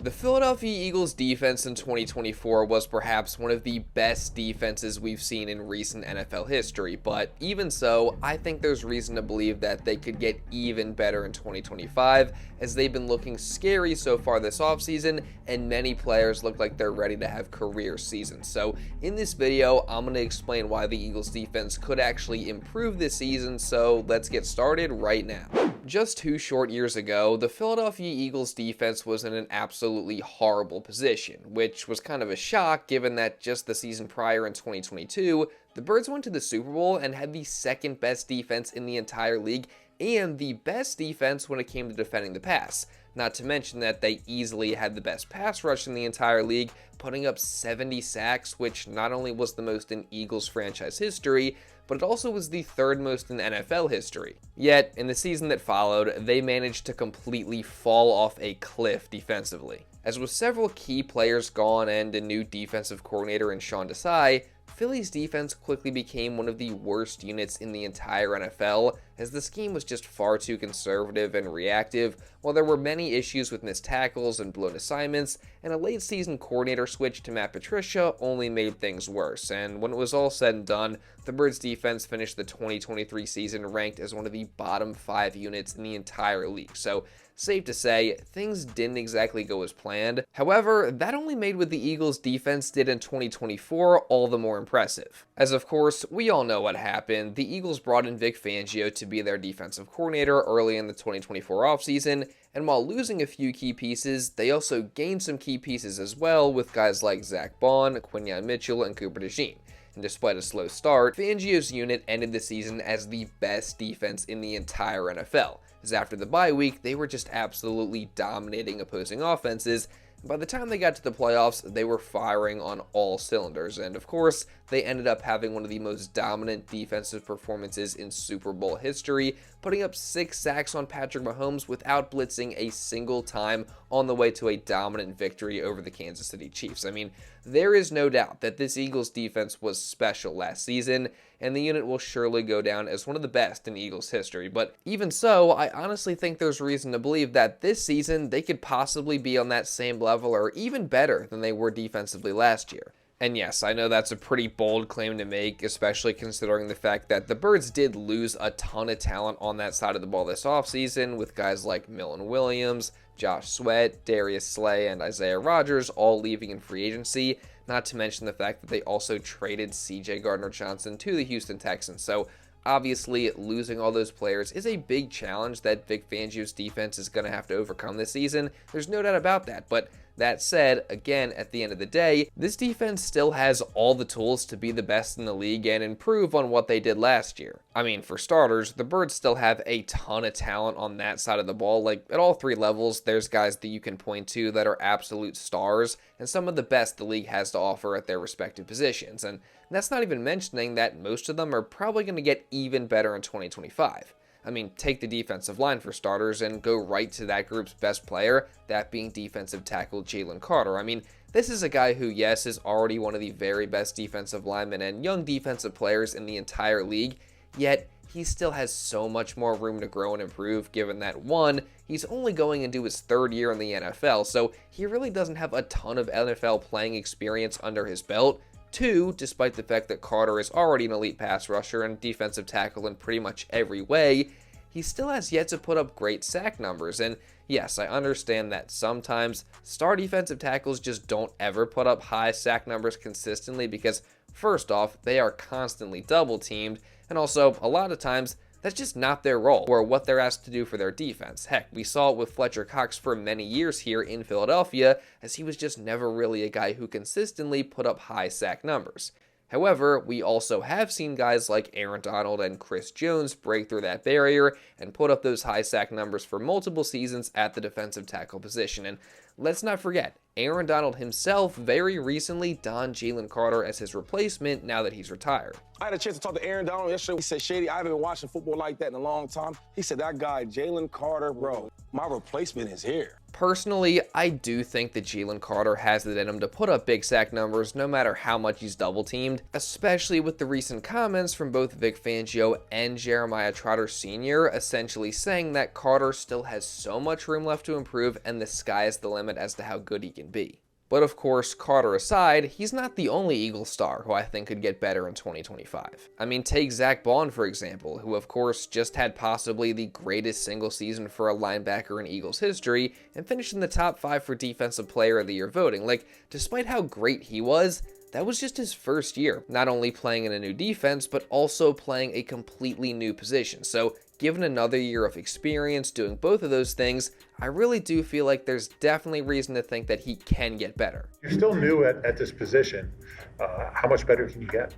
The Philadelphia Eagles defense in 2024 was perhaps one of the best defenses we've seen in recent NFL history, but even so, I think there's reason to believe that they could get even better in 2025, as they've been looking scary so far this offseason, and many players look like they're ready to have career seasons. So in this video, I'm going to explain why the Eagles defense could actually improve this season, so let's get started right now. Just 2 short years ago, the Philadelphia Eagles defense was in an absolutely horrible position, which was kind of a shock given that just the season prior in 2022, the Birds went to the Super Bowl and had the second best defense in the entire league and the best defense when it came to defending the pass. Not to mention that they easily had the best pass rush in the entire league, putting up 70 sacks, which not only was the most in Eagles franchise history, but it also was the 3rd most in NFL history. Yet, in the season that followed, they managed to completely fall off a cliff defensively. As with several key players gone and a new defensive coordinator in Sean Desai, Philly's defense quickly became one of the worst units in the entire NFL, as the scheme was just far too conservative and reactive, while there were many issues with missed tackles and blown assignments, and a late season coordinator switch to Matt Patricia only made things worse. And when it was all said and done, the Birds defense finished the 2023 season ranked as one of the bottom 5 units in the entire league. So safe to say, things didn't exactly go as planned. However, that only made what the Eagles defense did in 2024 all the more impressive. As of course, we all know what happened. The Eagles brought in Vic Fangio to be their defensive coordinator early in the 2024 offseason, and while losing a few key pieces, they also gained some key pieces as well with guys like Zack Baun, Quinyon Mitchell, and DeJean. And despite a slow start, Fangio's unit ended the season as the best defense in the entire NFL, as after the bye week, they were just absolutely dominating opposing offenses. By the time they got to the playoffs, they were firing on all cylinders, and of course, they ended up having one of the most dominant defensive performances in Super Bowl history, putting up 6 sacks on Patrick Mahomes without blitzing a single time on the way to a dominant victory over the Kansas City Chiefs. I mean, there is no doubt that this Eagles defense was special last season, and the unit will surely go down as one of the best in Eagles history. But even so, I honestly think there's reason to believe that this season they could possibly be on that same level or even better than they were defensively last year. And yes, I know that's a pretty bold claim to make, especially considering the fact that the Birds did lose a ton of talent on that side of the ball this offseason, with guys like Millen Williams, Josh Sweat, Darius Slay, and Isaiah Rodgers all leaving in free agency, not to mention the fact that they also traded CJ Gardner-Johnson to the Houston Texans. So obviously, losing all those players is a big challenge that Vic Fangio's defense is going to have to overcome this season. There's no doubt about that, but that said, again, at the end of the day, this defense still has all the tools to be the best in the league and improve on what they did last year. I mean, for starters, the Birds still have a ton of talent on that side of the ball. Like, at all 3 levels, there's guys that you can point to that are absolute stars, and some of the best the league has to offer at their respective positions. And that's not even mentioning that most of them are probably going to get even better in 2025. I mean, take the defensive line for starters and go right to that group's best player, that being defensive tackle Jalen Carter. I mean, this is a guy who, yes, is already one of the very best defensive linemen and young defensive players in the entire league, yet he still has so much more room to grow and improve, given that 1, he's only going into his 3rd year in the NFL, so he really doesn't have a ton of NFL playing experience under his belt. 2, despite the fact that Carter is already an elite pass rusher and defensive tackle in pretty much every way, he still has yet to put up great sack numbers. And yes, I understand that sometimes star defensive tackles just don't ever put up high sack numbers consistently because, first off, they are constantly double teamed, and also a lot of times that's just not their role or what they're asked to do for their defense. Heck, we saw it with Fletcher Cox for many years here in Philadelphia, as he was just never really a guy who consistently put up high sack numbers. However, we also have seen guys like Aaron Donald and Chris Jones break through that barrier and put up those high sack numbers for multiple seasons at the defensive tackle position. And let's not forget, Aaron Donald himself very recently donned Jalen Carter as his replacement now that he's retired. I had a chance to talk to Aaron Donald yesterday. He said, Shady, I haven't been watching football like that in a long time. He said, that guy, Jalen Carter, bro, my replacement is here. Personally, I do think that Jalen Carter has it in him to put up big sack numbers no matter how much he's double-teamed, especially with the recent comments from both Vic Fangio and Jeremiah Trotter Sr. essentially saying that Carter still has so much room left to improve and the sky is the limit as to how good he can be. But of course, Carter aside, he's not the only Eagles star who I think could get better in 2025. I mean, take Zack Baun, for example, who of course just had possibly the greatest single season for a linebacker in Eagles history and finished in the top 5 for Defensive Player of the Year voting. Like, despite how great he was, that was just his first year, not only playing in a new defense, but also playing a completely new position. So given another year of experience doing both of those things, I really do feel like there's definitely reason to think that he can get better. You're still new at this position. How much better can you get?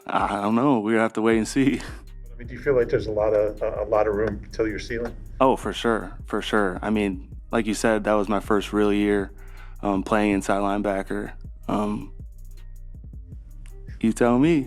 I don't know. We'll have to wait and see. I mean, do you feel like there's a lot of room till your ceiling? Oh, for sure. For sure. I mean, like you said, that was my first real year playing inside linebacker. You tell me.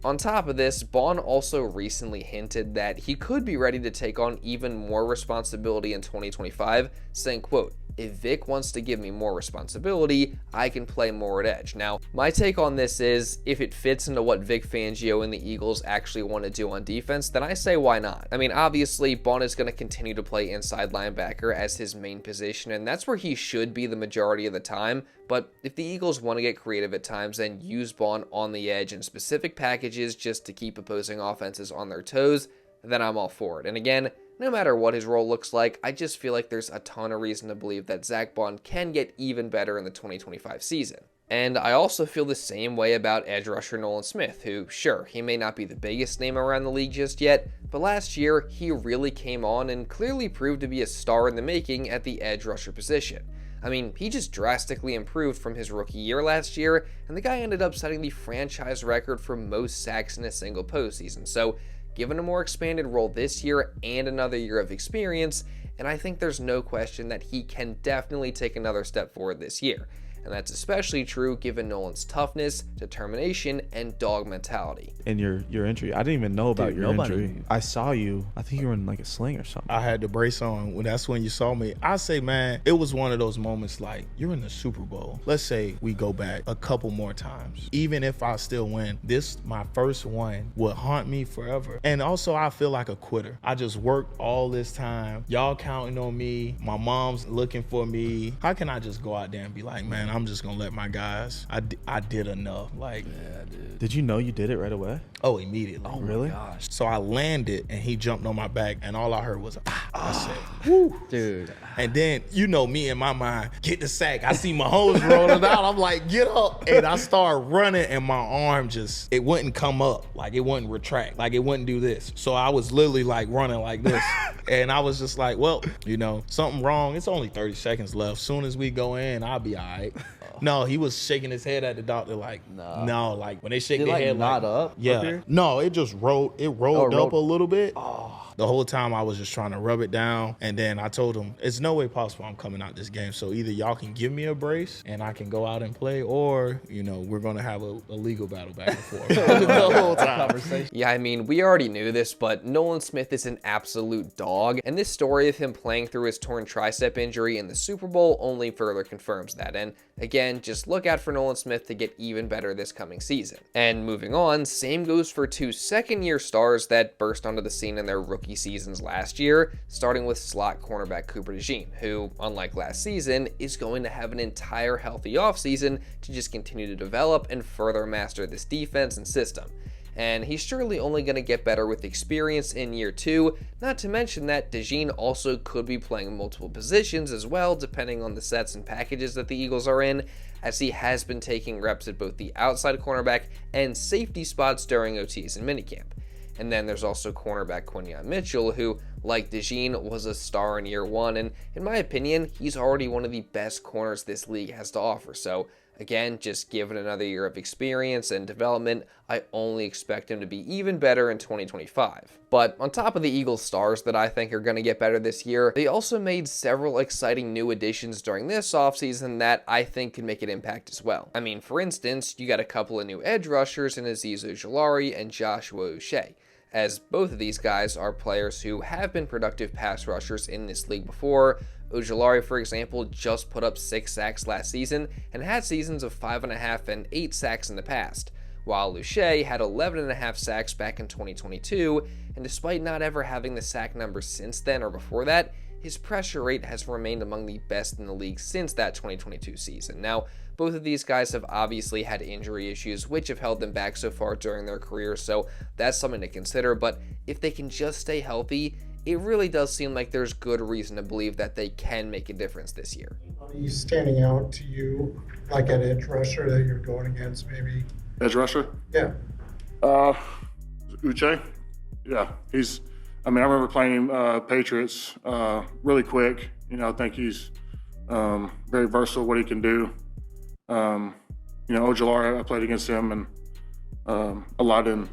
On top of this, Baun also recently hinted that he could be ready to take on even more responsibility in 2025, saying, quote, "If Vic wants to give me more responsibility, I can play more at edge." Now, my take on this is, if it fits into what Vic Fangio and the Eagles actually want to do on defense, then I say why not? I mean, obviously, Baun is going to continue to play inside linebacker as his main position, and that's where he should be the majority of the time. But if the Eagles want to get creative at times and use Baun on the edge in specific packages just to keep opposing offenses on their toes, then I'm all for it. And again, no matter what his role looks like, I just feel like there's a ton of reason to believe that Zack Baun can get even better in the 2025 season. And I also feel the same way about edge rusher Nolan Smith, who, sure, he may not be the biggest name around the league just yet, but last year he really came on and clearly proved to be a star in the making at the edge rusher position. I mean, he just drastically improved from his rookie year last year, and the guy ended up setting the franchise record for most sacks in a single postseason. So, given a more expanded role this year and another year of experience, and I think there's no question that he can definitely take another step forward this year. And that's especially true given Nolan's toughness, determination, and dog mentality. And your injury, I didn't even know about your injury. I saw you. I think you were in like a sling or something. I had the brace on. That's when you saw me. I say, man, it was one of those moments like, you're in the Super Bowl. Let's say we go back a couple more times. Even if I still win, this, my first one, will haunt me forever. And also, I feel like a quitter. I just worked all this time. Y'all counting on me. My mom's looking for me. How can I just go out there and be like, man, I'm just gonna let my guys. I did enough. Like, yeah, dude. Did you know you did it right away? Oh, immediately. Oh, really? Gosh. So I landed and he jumped on my back and all I heard was I said, whoo. Dude. And then, you know me in my mind, get the sack. I see my hose rolling out. I'm like, get up. And I start running and my arm just, it wouldn't come up. Like it wouldn't retract. Like it wouldn't do this. So I was literally like running like this. And I was just like, well, you know, something wrong. It's only 30 seconds left. Soon as we go in, I'll be all right. No, he was shaking his head at the doctor like, no, like when they shake their head not like, up? yeah. Up here? No, it just rolled up a little bit. Oh. The whole time I was just trying to rub it down. And then I told him, it's no way possible I'm coming out this game. So either y'all can give me a brace and I can go out and play, or, you know, we're going to have a legal battle back and forth. The whole time. Yeah, I mean, we already knew this, but Nolan Smith is an absolute dog. And this story of him playing through his torn tricep injury in the Super Bowl only further confirms that. And again, just look out for Nolan Smith to get even better this coming season. And moving on, same goes for two second-year stars that burst onto the scene in their rookie seasons last year, starting with slot cornerback Cooper DeJean, who, unlike last season, is going to have an entire healthy offseason to just continue to develop and further master this defense and system. And he's surely only going to get better with experience in year two, not to mention that DeJean also could be playing multiple positions as well, depending on the sets and packages that the Eagles are in, as he has been taking reps at both the outside cornerback and safety spots during OTAs and minicamp. And then there's also cornerback Quinyon Mitchell, who, like DeJean, was a star in year one, and in my opinion, he's already one of the best corners this league has to offer. So Again, just given another year of experience and development, I only expect him to be even better in 2025. But on top of the Eagles stars that I think are going to get better this year, they also made several exciting new additions during this offseason that I think could make an impact as well. I mean, for instance, you got a couple of new edge rushers in Azeez Ojulari and Joshua Uche, as both of these guys are players who have been productive pass rushers in this league before. Ojulari, for example, just put up 6 sacks last season and had seasons of 5.5 and 8 sacks in the past, while Uche had 11.5 sacks back in 2022, and despite not ever having the sack numbers since then or before that, his pressure rate has remained among the best in the league since that 2022 season. Now, both of these guys have obviously had injury issues, which have held them back so far during their career, so that's something to consider, but if they can just stay healthy, it really does seem like there's good reason to believe that they can make a difference this year. Are you standing out to you like an edge rusher that you're going against maybe? Edge rusher? Yeah. Uche? Yeah, I remember playing Patriots really quick. I think he's very versatile, what he can do. Ojulari, I played against him and a lot in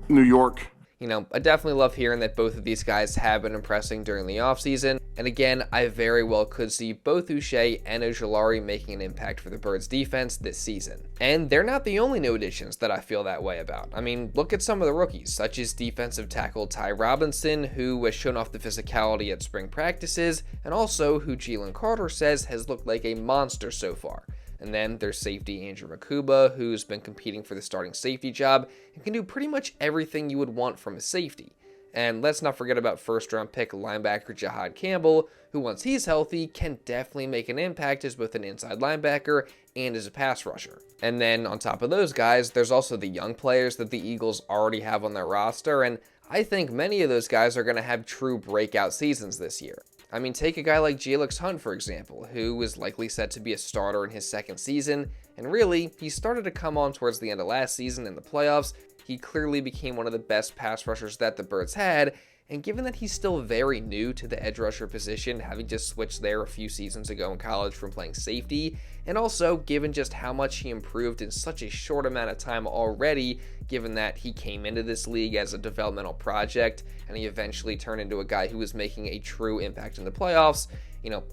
New York. I definitely love hearing that both of these guys have been impressing during the offseason, and again, I very well could see both Uche and Ojulari making an impact for the Birds defense this season. And they're not the only new additions that I feel that way about. I mean, look at some of the rookies, such as defensive tackle Ty Robinson, who has shown off the physicality at spring practices, and also who Jalen Carter says has looked like a monster so far. And then there's safety Andrew Makuba, who's been competing for the starting safety job and can do pretty much everything you would want from a safety. And let's not forget about first-round pick linebacker Jihaad Campbell, who once he's healthy can definitely make an impact as both an inside linebacker and as a pass rusher. And then on top of those guys, there's also the young players that the Eagles already have on their roster, and I think many of those guys are going to have true breakout seasons this year. I mean, take a guy like Jalyx Hunt, for example, who is likely set to be a starter in his second season, and really, he started to come on towards the end of last season in the playoffs. He clearly became one of the best pass rushers that the Birds had, and given that he's still very new to the edge rusher position, having just switched there a few seasons ago in college from playing safety, and also given just how much he improved in such a short amount of time already, given that he came into this league as a developmental project, and he eventually turned into a guy who was making a true impact in the playoffs,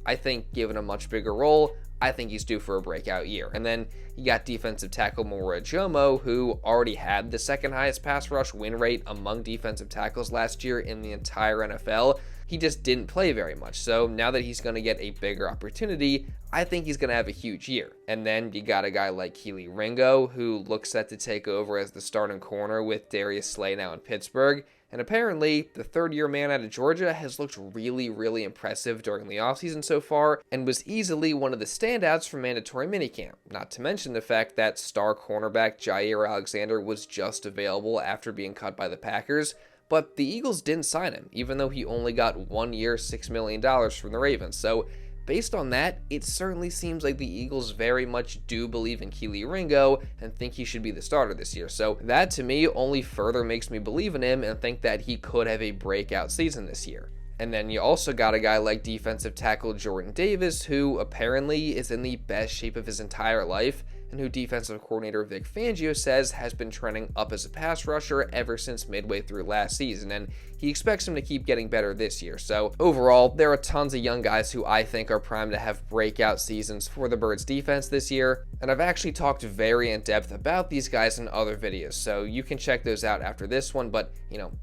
I think given a much bigger role, I think he's due for a breakout year. And then you got defensive tackle Mora Jomo, who already had the second highest pass rush win rate among defensive tackles last year in the entire NFL. He just didn't play very much. So now that he's going to get a bigger opportunity, I think he's going to have a huge year. And then you got a guy like Kelee Ringo, who looks set to take over as the starting corner with Darius Slay now in Pittsburgh. And apparently, the third-year man out of Georgia has looked really, really impressive during the offseason so far, and was easily one of the standouts from mandatory minicamp. Not to mention the fact that star cornerback Jair Alexander was just available after being cut by the Packers, but the Eagles didn't sign him, even though he only got 1 year, $6 million from the Ravens. So based on that, it certainly seems like the Eagles very much do believe in Kelee Ringo and think he should be the starter this year. So that, to me, only further makes me believe in him and think that he could have a breakout season this year. And then you also got a guy like defensive tackle Jordan Davis, who apparently is in the best shape of his entire life, and who defensive coordinator Vic Fangio says has been trending up as a pass rusher ever since midway through last season, and he expects him to keep getting better this year. So overall, there are tons of young guys who I think are primed to have breakout seasons for the Birds defense this year, and I've actually talked very in depth about these guys in other videos, so you can check those out after this one. But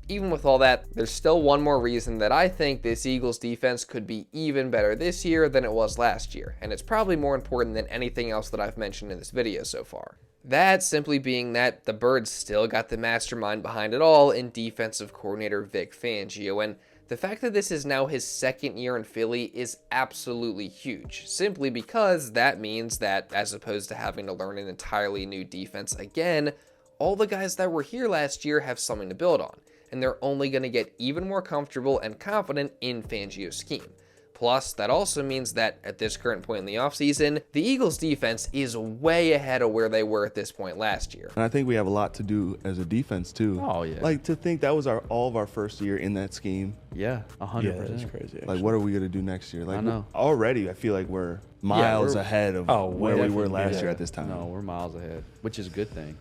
even with all that, there's still one more reason that I think this Eagles defense could be even better this year than it was last year, and it's probably more important than anything else that I've mentioned in this video so far. That simply being that the Birds still got the mastermind behind it all in defensive coordinator Vic Fangio, and the fact that this is now his second year in Philly is absolutely huge, simply because that means that, as opposed to having to learn an entirely new defense again, all the guys that were here last year have something to build on, and they're only going to get even more comfortable and confident in Fangio's scheme. Plus, that also means that at this current point in the offseason, the Eagles defense is way ahead of where they were at this point last year. And I think we have a lot to do as a defense too. Oh yeah. Like, to think that was all of our first year in that scheme. Yeah, 100%. Yeah, that's crazy. Like, what are we gonna do next year? Like, I know. Already I feel like we're miles ahead of where we were last year at this time. No, we're miles ahead, which is a good thing.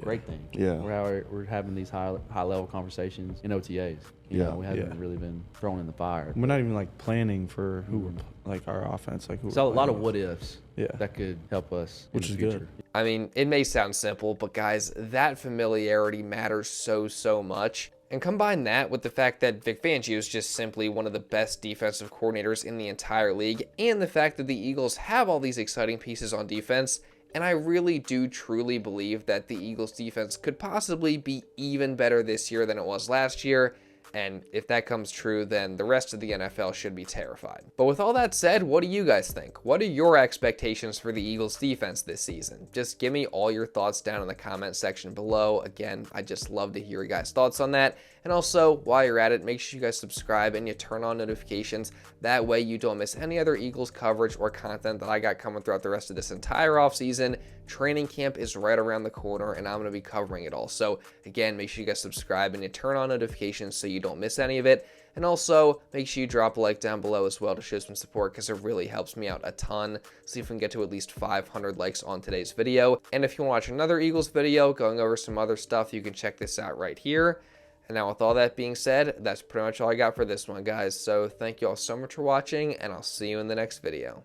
Great thing. Yeah. We're having these high level conversations in OTAs. You know, we haven't really been thrown in the fire. We're not even like planning for who we're like our offense, like who. So a lot of with. what ifs. Yeah. That could help us, which is future. good. I mean, it may sound simple, but guys, that familiarity matters so much. And combine that with the fact that Vic Fangio is just simply one of the best defensive coordinators in the entire league, and the fact that the Eagles have all these exciting pieces on defense. And I really do truly believe that the Eagles defense could possibly be even better this year than it was last year. And if that comes true, then the rest of the NFL should be terrified. But with all that said, what do you guys think? What are your expectations for the Eagles defense this season? Just give me all your thoughts down in the comment section below. Again, I just love to hear your guys' thoughts on that. And also, while you're at it, make sure you guys subscribe and you turn on notifications. That way you don't miss any other Eagles coverage or content that I got coming throughout the rest of this entire offseason. Training camp is right around the corner, and I'm going to be covering it all. So again, make sure you guys subscribe and you turn on notifications so you don't miss any of it. And also, make sure you drop a like down below as well to show some support, because it really helps me out a ton. See if we can get to at least 500 likes on today's video. And if you want to watch another Eagles video going over some other stuff, you can check this out right here. And now with all that being said, that's pretty much all I got for this one, guys. So thank you all so much for watching, and I'll see you in the next video.